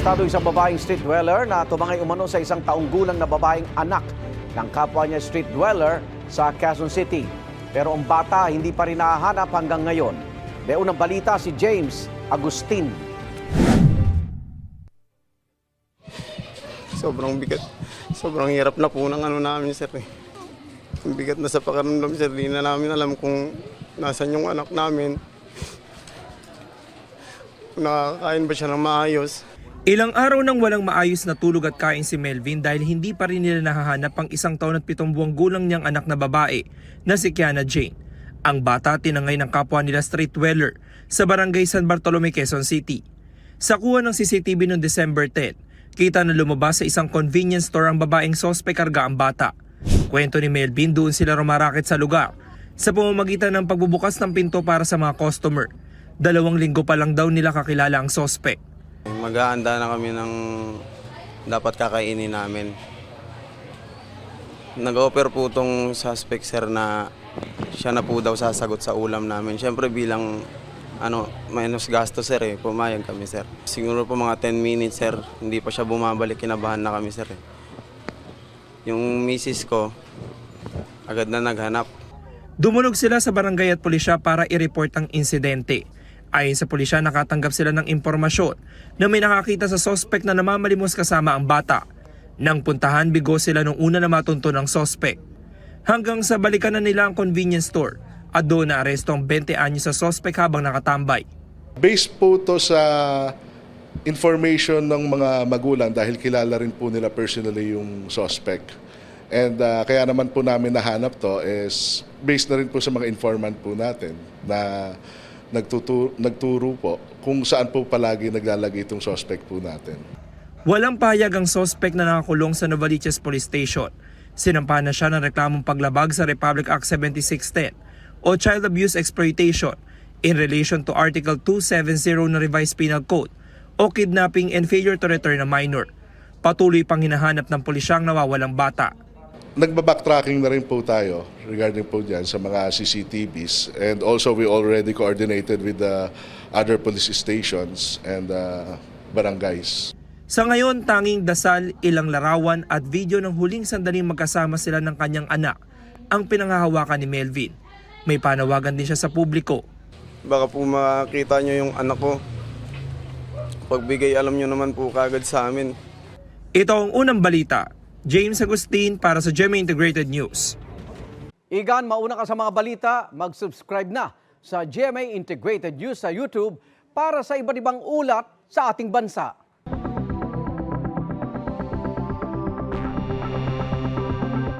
Arestado isang babaeng street dweller na tumangay umano sa isang taong gulang na babaeng anak ng kapwa niya street dweller sa Quezon City. Pero ang bata hindi pa rin nahahanap hanggang ngayon. May unang balita si James Agustin. Sobrang bigat. Sobrang hirap na po ng namin, sir. Ang bigat na sa pakiramdam, sir. Di na namin alam kung nasan yung anak namin. Nakakain ba siya ng maayos. Ilang araw nang walang maayos na tulog at kain si Melvin dahil hindi pa rin nila nahahanap ang 1 taon at 7 buwang gulang niyang anak na babae na si Kiana Jane. Ang bata tinangay ng kapwa nila street dweller sa barangay San Bartolome, Quezon City. Sa kuha ng CCTV noong December 10, kita na lumabas sa isang convenience store ang babaeng sospek karga ang bata. Kwento ni Melvin, doon sila rumarakit sa lugar sa pamamagitan ng pagbubukas ng pinto para sa mga customer. 2 linggo pa lang daw nila kakilala ang sospek. Mag-aanda na kami ng dapat kakainin namin. Nag-offer po itong suspect, sir, na siya na po daw sasagot sa ulam namin. Siyempre bilang minus gasto, sir, pumayag kami, sir. Siguro po mga 10 minutes, sir, hindi pa siya bumabalik, kinabahan na kami, sir. Yung misis ko, agad na naghanap. Dumunog sila sa barangay at pulisya para i-report ang insidente. Ayon sa pulisya, nakatanggap sila ng impormasyon na may nakakita sa sospek na namamalimos kasama ang bata. Nang puntahan, bigo sila nung una na matunto ng sospek. Hanggang sa balikan na nila ang convenience store at doon na aresto ang 20 anyos sa sospek habang nakatambay. Based po to sa information ng mga magulang dahil kilala rin po nila personally yung suspect. And kaya naman po namin nahanap to is based na rin po sa mga informant po natin na nagturo po kung saan po palagi naglalagay itong suspect po natin. Walang pahayag ang sospek na nakakulong sa Novaliches Police Station. Sinampa na siya ng reklamong paglabag sa Republic Act 7610 o Child Abuse Exploitation in relation to Article 270 ng Revised Penal Code o kidnapping and failure to return a minor. Patuloy pang hinahanap ng pulisyang nawawalang bata. Nagba-backtracking na rin po tayo regarding po dyan sa mga CCTVs, and also we already coordinated with the other police stations and barangays. Sa ngayon, tanging dasal, ilang larawan at video ng huling sandaling magkasama sila ng kanyang anak ang pinanghahawakan ni Melvin. May panawagan din siya sa publiko. Baka po makita nyo yung anak ko. Pagbigay alam nyo naman po kagad sa amin. Ito ang unang balita. James Agustin para sa GMA Integrated News. Igan, mauna ka sa mga balita, mag-subscribe na sa GMA Integrated News sa YouTube para sa iba't ibang ulat sa ating bansa.